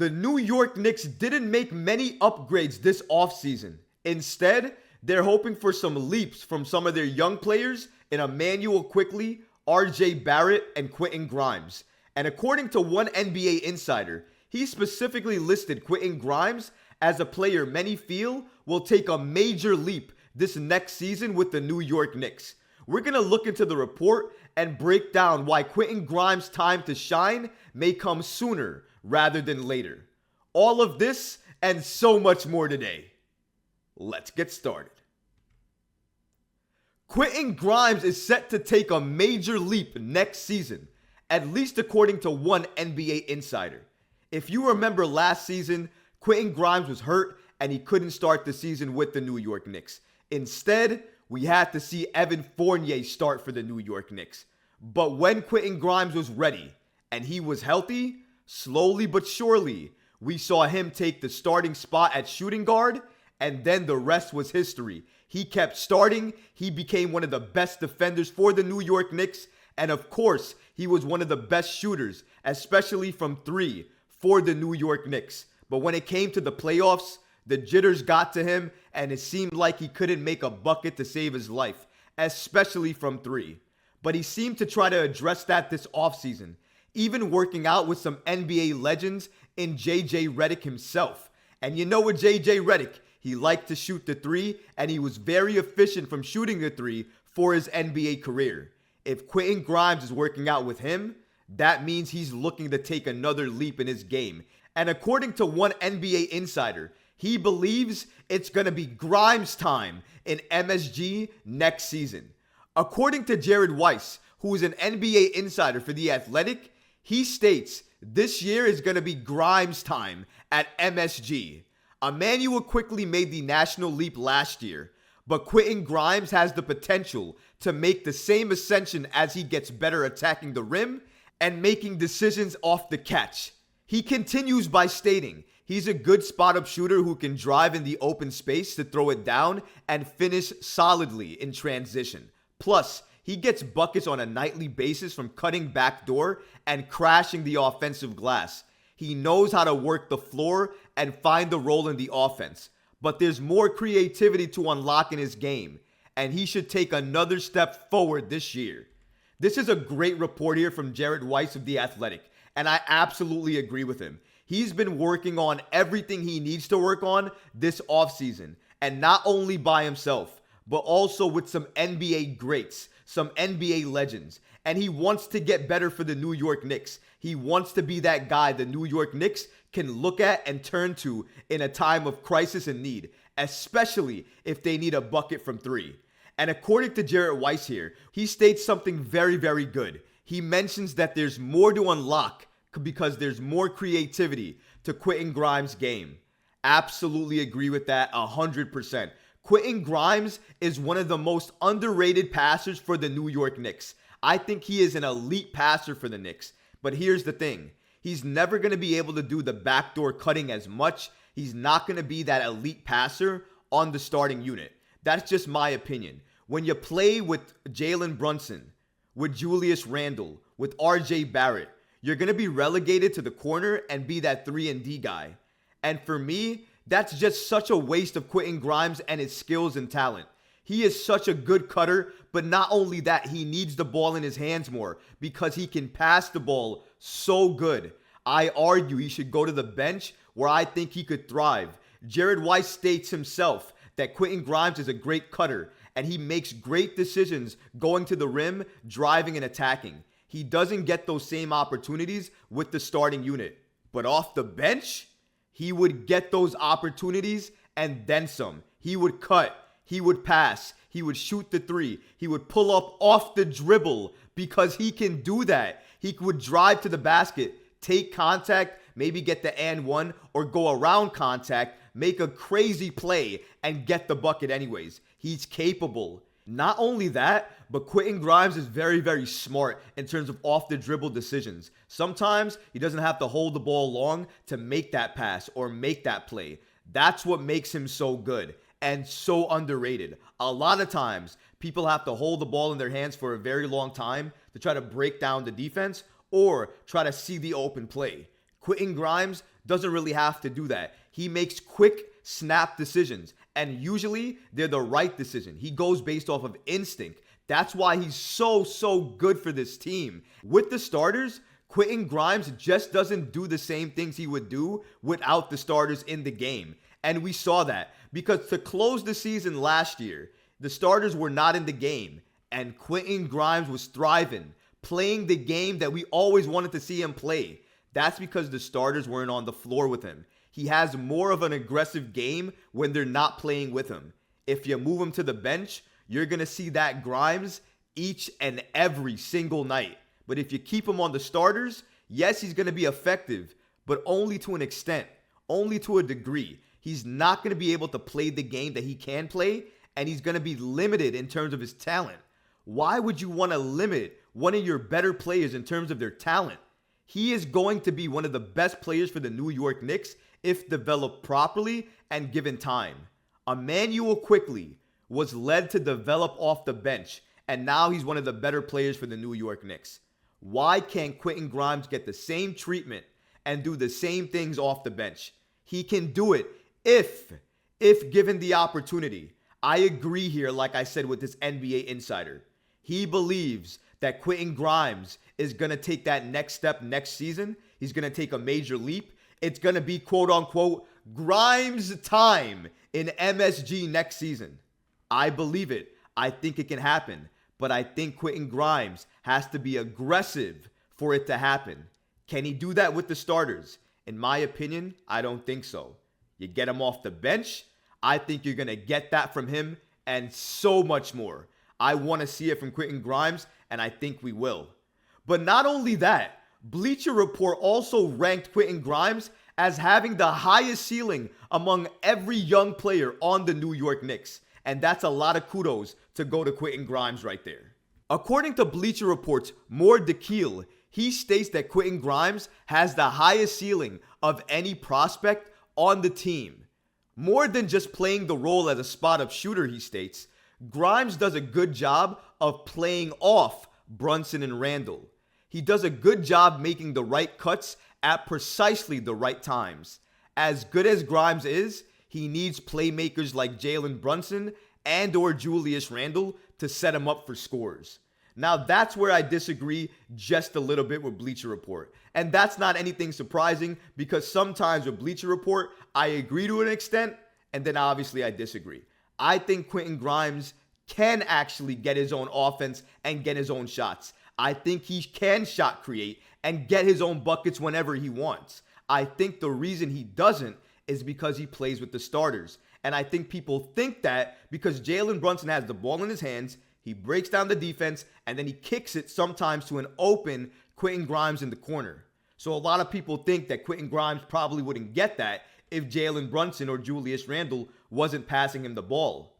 The New York Knicks didn't make many upgrades this offseason. Instead, they're hoping for some leaps from some of their young players in Emmanuel Quickley, RJ Barrett, and Quentin Grimes. And according to one NBA insider, he specifically listed Quentin Grimes as a player many feel will take a major leap this next season with the New York Knicks. We're going to look into the report and break down why Quentin Grimes' time to shine may come sooner rather than later. All of this and so much more today. Let's get started. Quentin Grimes is set to take a major leap next season, at least according to one NBA insider. If you remember last season, Quentin Grimes was hurt and he couldn't start the season with the New York Knicks. Instead, we had to see Evan Fournier start for the New York Knicks. But when Quentin Grimes was ready and he was healthy, slowly but surely, we saw him take the starting spot at shooting guard, and then the rest was history. He kept starting, he became one of the best defenders for the New York Knicks, and of course, he was one of the best shooters, especially from three, for the New York Knicks. But when it came to the playoffs, the jitters got to him, and it seemed like he couldn't make a bucket to save his life, especially from three. But he seemed to try to address that this offseason, even working out with some NBA legends in JJ Redick himself. And you know what JJ Redick, he liked to shoot the three, and he was very efficient from shooting the three for his NBA career. If Quentin Grimes is working out with him, that means he's looking to take another leap in his game. And according to one NBA insider, he believes it's going to be Grimes time in MSG next season. According to Jared Weiss, who is an NBA insider for The Athletic, he states this year is going to be Grimes time at MSG. Emmanuel Quickley made the national leap last year, but Quentin Grimes has the potential to make the same ascension as he gets better attacking the rim and making decisions off the catch. He continues by stating he's a good spot-up shooter who can drive in the open space to throw it down and finish solidly in transition. Plus, he gets buckets on a nightly basis from cutting backdoor and crashing the offensive glass. He knows how to work the floor and find the role in the offense. But there's more creativity to unlock in his game, and he should take another step forward this year. This is a great report here from Jared Weiss of The Athletic, and I absolutely agree with him. He's been working on everything he needs to work on this offseason, and not only by himself, but also with some NBA greats, some NBA legends. And he wants to get better for the New York Knicks. He wants to be that guy the New York Knicks can look at and turn to in a time of crisis and need, especially if they need a bucket from three. And according to Jared Weiss here, he states something very, very good. He mentions that there's more to unlock because there's more creativity to Quentin Grimes' game. Absolutely agree with that 100%. Quentin Grimes is one of the most underrated passers for the New York Knicks. I think he is an elite passer for the Knicks. But here's the thing. He's never going to be able to do the backdoor cutting as much. He's not going to be that elite passer on the starting unit. That's just my opinion. When you play with Jalen Brunson, with Julius Randle, with RJ Barrett, you're going to be relegated to the corner and be that 3-and-D guy. And for me, that's just such a waste of Quentin Grimes and his skills and talent. He is such a good cutter, but not only that, he needs the ball in his hands more because he can pass the ball so good. I argue he should go to the bench where I think he could thrive. Jared Weiss states himself that Quentin Grimes is a great cutter and he makes great decisions going to the rim, driving and attacking. He doesn't get those same opportunities with the starting unit. But off the bench, he would get those opportunities and then some. He would cut. He would pass. He would shoot the three. He would pull up off the dribble because he can do that. He would drive to the basket, take contact, maybe get the and one, or go around contact, make a crazy play, and get the bucket anyways. He's capable. Not only that, but Quentin Grimes is very, very smart in terms of off the dribble decisions. Sometimes he doesn't have to hold the ball long to make that pass or make that play. That's what makes him so good and so underrated. A lot of times, people have to hold the ball in their hands for a very long time to try to break down the defense or try to see the open play. Quentin Grimes doesn't really have to do that. He makes quick snap decisions, and usually they're the right decision. He goes based off of instinct. That's why he's so good for this team. With the starters, Quentin Grimes just doesn't do the same things he would do without the starters in the game. And we saw that because to close the season last year, the starters were not in the game, and Quentin Grimes was thriving, playing the game that we always wanted to see him play. That's because the starters weren't on the floor with him. He has more of an aggressive game when they're not playing with him. If you move him to the bench, you're going to see that Grimes each and every single night. But if you keep him on the starters, yes, he's going to be effective, but only to an extent, only to a degree. He's not going to be able to play the game that he can play, and he's going to be limited in terms of his talent. Why would you want to limit one of your better players in terms of their talent? He is going to be one of the best players for the New York Knicks if developed properly and given time. Emmanuel Quickley was led to develop off the bench, and now he's one of the better players for the New York Knicks. Why can't Quentin Grimes get the same treatment and do the same things off the bench? He can do it if given the opportunity. I agree here, like I said with this NBA insider. He believes that Quentin Grimes is going to take that next step next season. He's going to take a major leap. It's going to be quote-unquote Grimes time in MSG next season. I believe it. I think it can happen. But I think Quentin Grimes has to be aggressive for it to happen. Can he do that with the starters? In my opinion, I don't think so. You get him off the bench, I think you're going to get that from him and so much more. I want to see it from Quentin Grimes, and I think we will. But not only that, Bleacher Report also ranked Quentin Grimes as having the highest ceiling among every young player on the New York Knicks. And that's a lot of kudos to go to Quentin Grimes right there. According to Bleacher Report's More DeKeel, he states that Quentin Grimes has the highest ceiling of any prospect on the team. More than just playing the role as a spot-up shooter, he states, Grimes does a good job of playing off Brunson and Randle. He does a good job making the right cuts at precisely the right times. As good as Grimes is, he needs playmakers like Jalen Brunson and or Julius Randle to set him up for scores. Now that's where I disagree just a little bit with Bleacher Report. And that's not anything surprising because sometimes with Bleacher Report, I agree to an extent and then obviously I disagree. I think Quentin Grimes can actually get his own offense and get his own shots. I think he can shot create and get his own buckets whenever he wants. I think the reason he doesn't is because he plays with the starters. And I think people think that because Jalen Brunson has the ball in his hands, he breaks down the defense, and then he kicks it sometimes to an open Quentin Grimes in the corner. So a lot of people think that Quentin Grimes probably wouldn't get that if Jalen Brunson or Julius Randle wasn't passing him the ball.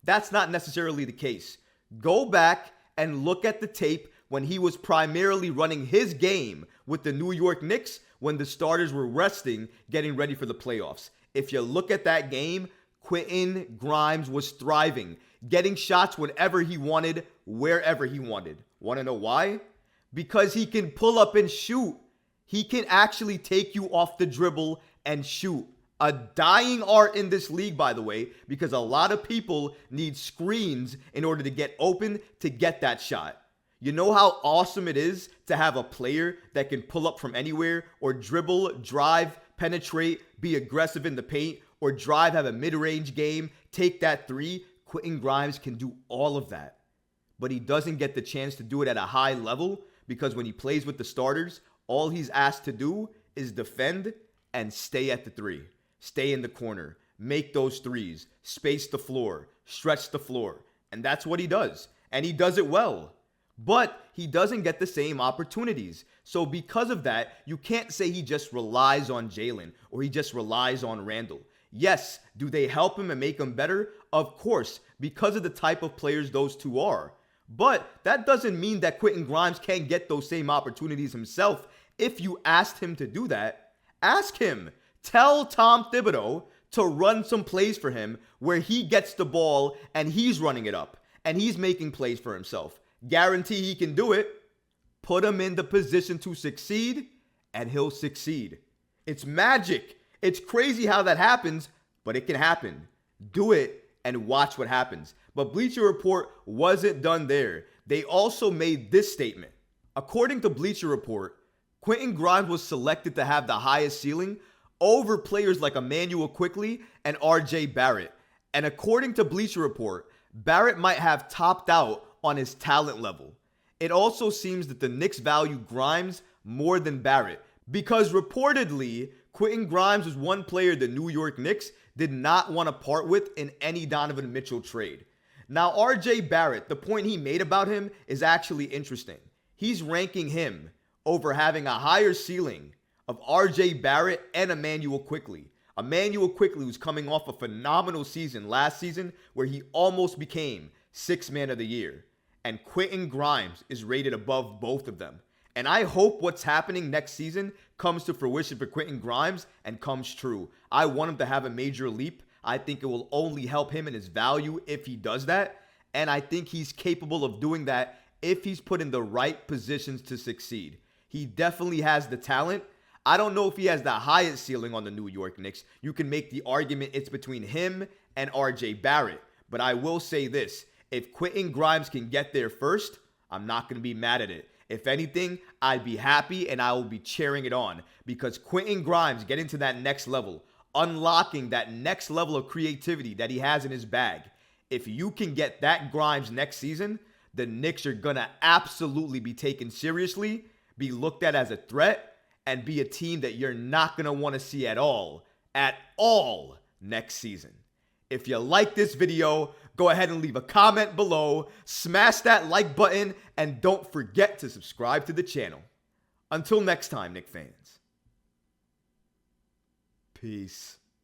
That's not necessarily the case. Go back and look at the tape when he was primarily running his game with the New York Knicks when the starters were resting, getting ready for the playoffs. If you look at that game, Quentin Grimes was thriving, getting shots whenever he wanted, wherever he wanted. Want to know why? Because he can pull up and shoot. He can actually take you off the dribble and shoot. A dying art in this league, by the way, because a lot of people need screens in order to get open to get that shot. You know how awesome it is to have a player that can pull up from anywhere or dribble, drive, penetrate, be aggressive in the paint, or drive, have a mid-range game, take that three? Quentin Grimes can do all of that. But he doesn't get the chance to do it at a high level because when he plays with the starters, all he's asked to do is defend and stay at the three. Stay in the corner, make those threes, space the floor, stretch the floor. And that's what he does. And he does it well. But he doesn't get the same opportunities. So because of that, you can't say he just relies on Jalen or he just relies on Randle. Yes, do they help him and make him better? Of course, because of the type of players those two are. But that doesn't mean that Quentin Grimes can't get those same opportunities himself. If you asked him to do that, ask him. Tell Tom Thibodeau to run some plays for him where he gets the ball and he's running it up and he's making plays for himself. Guarantee he can do it. Put him in the position to succeed and he'll succeed. It's magic. It's crazy how that happens, but it can happen. Do it and watch what happens. But Bleacher Report wasn't done there. They also made this statement. According to Bleacher Report, Quentin Grimes was selected to have the highest ceiling over players like Emmanuel Quickley and RJ Barrett. And according to Bleacher Report, Barrett might have topped out on his talent level. It also seems that the Knicks value Grimes more than Barrett because reportedly, Quentin Grimes was one player the New York Knicks did not want to part with in any Donovan Mitchell trade. Now, RJ Barrett, the point he made about him is actually interesting. He's ranking him over having a higher ceiling of RJ Barrett and Emmanuel Quickley. Emmanuel Quickley was coming off a phenomenal season last season where he almost became Sixth Man of the Year. And Quentin Grimes is rated above both of them. And I hope what's happening next season comes to fruition for Quentin Grimes and comes true. I want him to have a major leap. I think it will only help him in his value if he does that. And I think he's capable of doing that if he's put in the right positions to succeed. He definitely has the talent. I don't know if he has the highest ceiling on the New York Knicks. You can make the argument it's between him and RJ Barrett. But I will say this. If Quentin Grimes can get there first, I'm not going to be mad at it. If anything, I'd be happy and I will be cheering it on because Quentin Grimes getting to that next level, unlocking that next level of creativity that he has in his bag. If you can get that Grimes next season, the Knicks are going to absolutely be taken seriously, be looked at as a threat, and be a team that you're not going to want to see at all next season. If you like this video, go ahead and leave a comment below, smash that like button, and don't forget to subscribe to the channel. Until next time, Knicks fans. Peace.